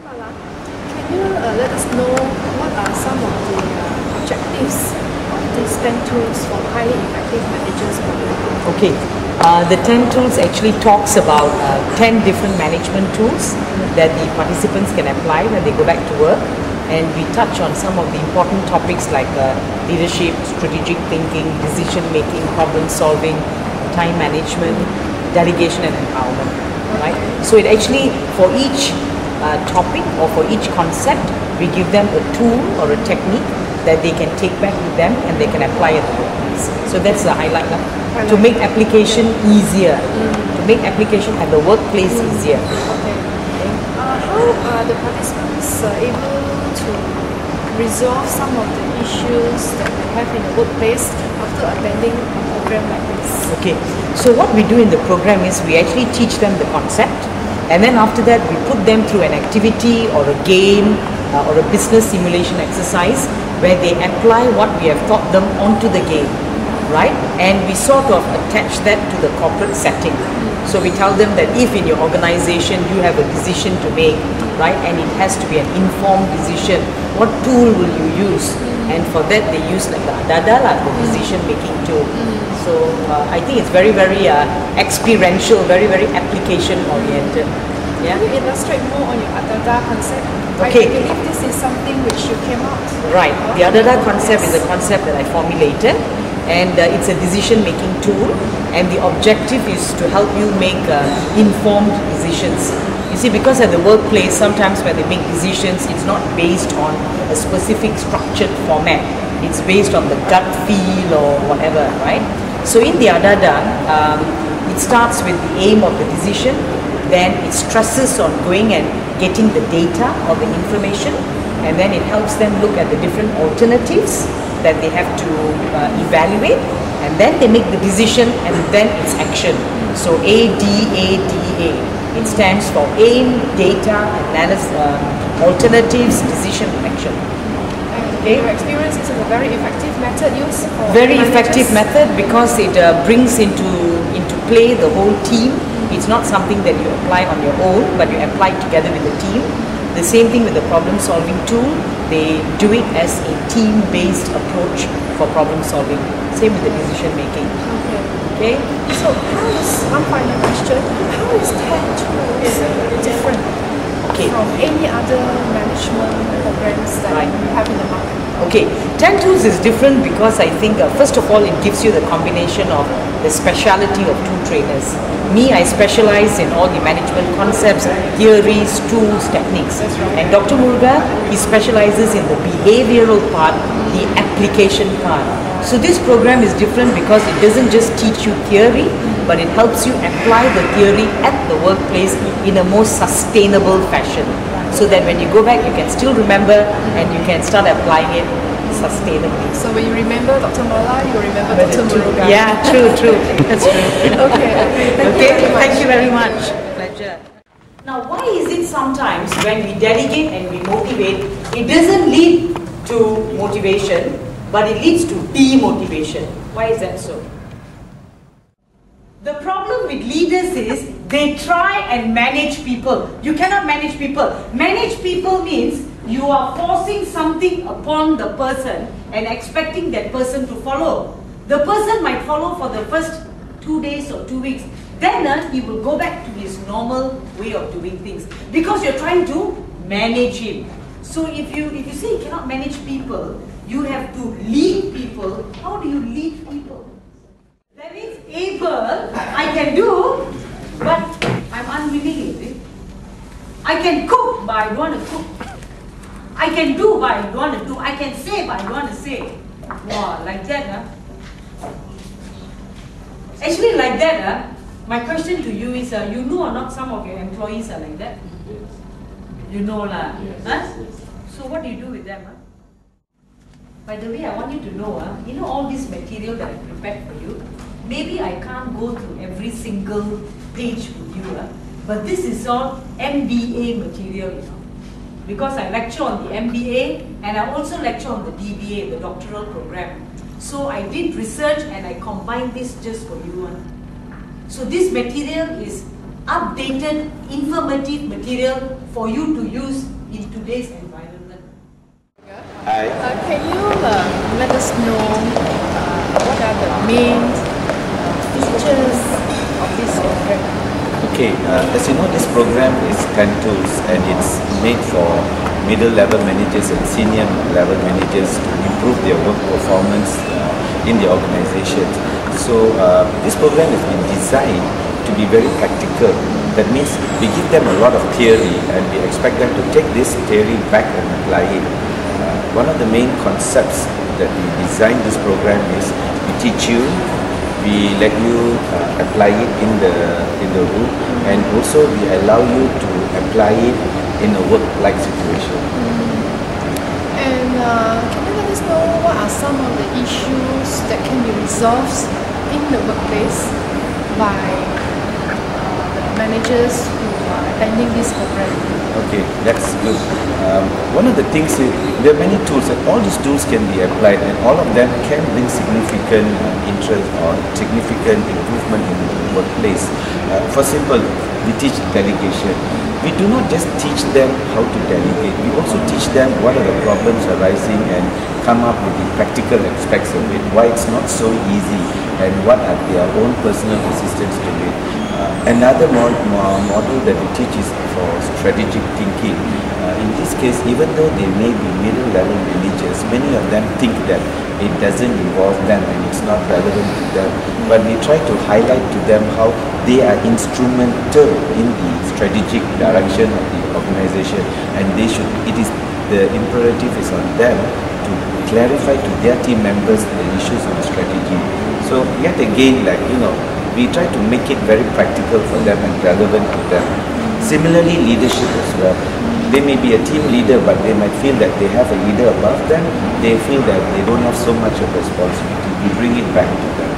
Malar, can you let us know what are some of the objectives of these 10 tools for highly effective managers program? Okay, the 10 tools actually talks about 10 different management tools that the participants can apply when they go back to work, and we touch on some of the important topics like leadership, strategic thinking, decision making, problem solving, time management, delegation and empowerment, right? So it actually, for each topic or for each concept, we give them a tool or a technique that they can take back with them and they can apply at the workplace. So that's the highlight, to make application easier, to make application at the workplace easier. Okay. How are the participants able to resolve some of the issues that they have in the workplace after attending a program like this? Okay, so what we do in the program is we actually teach them the concept, and then after that we put them through an activity or a game or a business simulation exercise where they apply what we have taught them onto the game, right? And we sort of attach that to the corporate setting. So we tell them that if in your organization you have a decision to make, right, and it has to be an informed decision, what tool will you use? And for that they use like the ADADA, the decision making tool. So I think it's very, very experiential, very, very application oriented. Yeah? Can you illustrate more on your ADADA concept? Okay. I believe this is something which you came out. Right. The ADADA concept is a concept that I formulated, and it's a decision making tool, and the objective is to help you make informed decisions. You see, because at the workplace, sometimes when they make decisions, it's not based on a specific structured format. It's based on the gut feel or whatever, right? So in the ADADA, it starts with the aim of the decision, then it stresses on going and getting the data or the information, and then it helps them look at the different alternatives that they have to evaluate, and then they make the decision, and then it's action. So ADADA. It stands for aim, data, analysis, alternatives, decision, action. Okay. Your experience is a very effective method used for very managers. effective method because it brings into play the whole team. It's not something that you apply on your own, but you apply together with the team. The same thing with the problem solving tool. They do it as a team-based approach for problem solving. Same with the decision making. Okay. So how is, one final question, how is 10 tools different from any other management programs that you have in the market? Okay, 10 tools is different because I think first of all it gives you the combination of the speciality of two trainers. Me, I specialize in all the management concepts, theories, tools, techniques. And Dr. Muruga, he specializes in the behavioral part, the application part. So this program is different because it doesn't just teach you theory, but it helps you apply the theory at the workplace in a more sustainable fashion. So that when you go back, you can still remember and you can start applying it sustainably. So when you remember Dr. Malar, you remember Dr. Muruga. Yeah, true. That's true. Okay. Thank you very much. Pleasure. Now, why is it sometimes when we delegate and we motivate, it doesn't lead to motivation, but it leads to demotivation? Why is that so? The problem with leaders is they try and manage people. You cannot manage people. Manage people means you are forcing something upon the person and expecting that person to follow. The person might follow for the first 2 days or 2 weeks. Then he will go back to his normal way of doing things because you're trying to manage him. So if you say you cannot manage people, you have to lead people. How do you lead people? That means able, I can do, but I'm unwilling, is it? I can cook, but I don't want to cook. I can do, but I don't want to do. I can say, but I don't want to say. Wow, like that, huh? Actually, like that, huh? My question to you is, you know or not some of your employees are like that? You know lah. Huh? So what do you do with them? Huh? By the way, I want you to know, you know all this material that I prepared for you, maybe I can't go through every single page with you, but this is all MBA material, you know, because I lecture on the MBA and I also lecture on the DBA, the doctoral program. So I did research and I combined this just for you. So this material is updated, informative material for you to use in today's environment. Hi. Can you let us know what are the main features of this program? Okay, as you know, this program is 10 tools and it's made for middle level managers and senior level managers to improve their work performance in the organization. So this program has been designed to be very practical. That means we give them a lot of theory and we expect them to take this theory back and apply it. One of the main concepts that we designed this program is we teach you, we let you apply it in the room, and also we allow you to apply it in a work-like situation. And can you let us know what are some of the issues that can be resolved in the workplace by the managers who are attending this program? Okay, that's good. One of the things is there are many tools and all these tools can be applied and all of them can bring significant interest or significant improvement in the workplace. For example, we teach delegation. We do not just teach them how to delegate, we also teach them what are the problems arising and come up with the practical aspects of it, why it's not so easy and what are their own personal resistance to it. Another model that we teach is for strategic thinking. In this case, even though they may be middle level managers, many of them think that it doesn't involve them and it's not relevant to them. But we try to highlight to them how they are instrumental in the strategic direction of the organization, and the imperative is on them to clarify to their team members the issues on strategy. So yet again, we try to make it very practical for them and relevant to them. Similarly, leadership as well. They may be a team leader, but they might feel that they have a leader above them. They feel that they don't have so much of responsibility. We bring it back to them.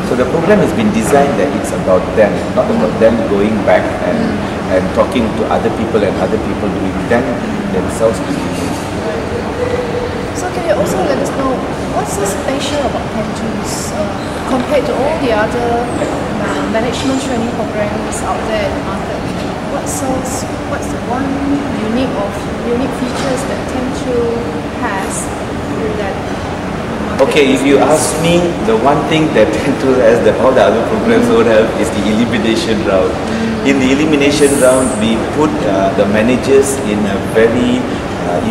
So the program has been designed that it's about them, not about them going back and talking to other people and other people doing them themselves. So can you also let us know what's so special about 10 tools compared to all the other management training programs out there in the market? What's the one unique features that 10 tool has that? Okay, if you ask me, the one thing that 10 tool has that all the other programs don't have is the elimination round. In the elimination round, we put the managers in a very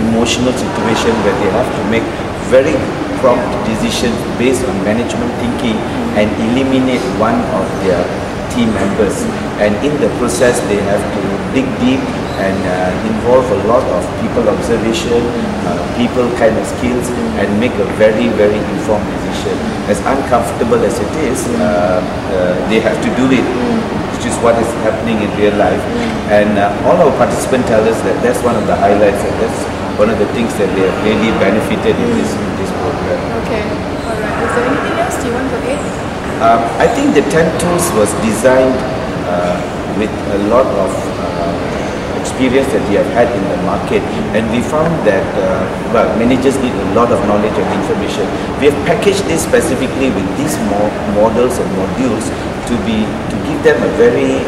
emotional situation where they have to make very prompt decisions based on management thinking and eliminate one of their team members, and in the process they have to dig deep and involve a lot of people observation, people kind of skills, and make a very informed decision. As uncomfortable as it is, they have to do it, which is what is happening in real life. And all our participants tell us that that's one of the highlights and that's one of the things that they have really benefited in this program. Okay, alright. Is there anything else you want to add? I think the 10 tools was designed with a lot of experience that we have had in the market, and we found that managers need a lot of knowledge and information. We have packaged this specifically with these models and modules to give them a very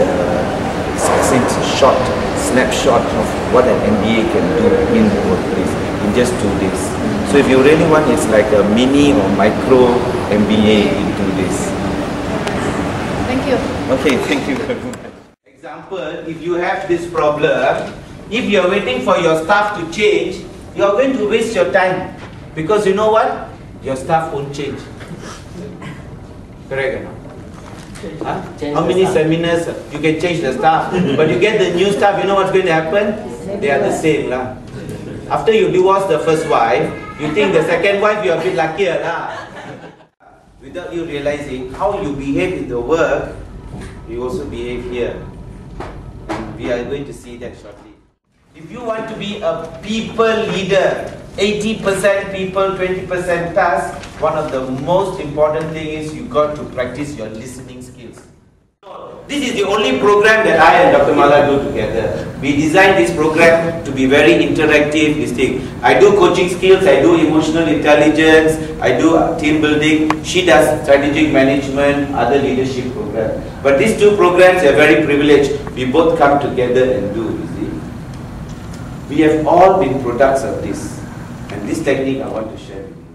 short snapshot of what an MBA can do in the workplace in just 2 days. So if you really want, it's like a mini or micro MBA in 2 days. Thank you. Okay, thank you very much. Example, if you have this problem, if you are waiting for your staff to change, you are going to waste your time, because you know what? Your staff won't change. Correct or not? Huh? How many seminars you can change the staff, but you get the new staff, you know what's going to happen? They are the same lah. After you divorce the first wife, you think the second wife you are a bit luckier lah. Without you realizing how you behave in the work, you also behave here. And we are going to see that shortly. If you want to be a people leader, 80% people, 20% task, one of the most important things is you got to practice your listening skills. This is the only program that I and Dr. Malar do together. We designed this program to be very interactive, this thing. I do coaching skills, I do emotional intelligence, I do team building. She does strategic management, other leadership programs. But these two programs are very privileged. We both come together and do, you see. We have all been products of this. And this technique I want to share with you.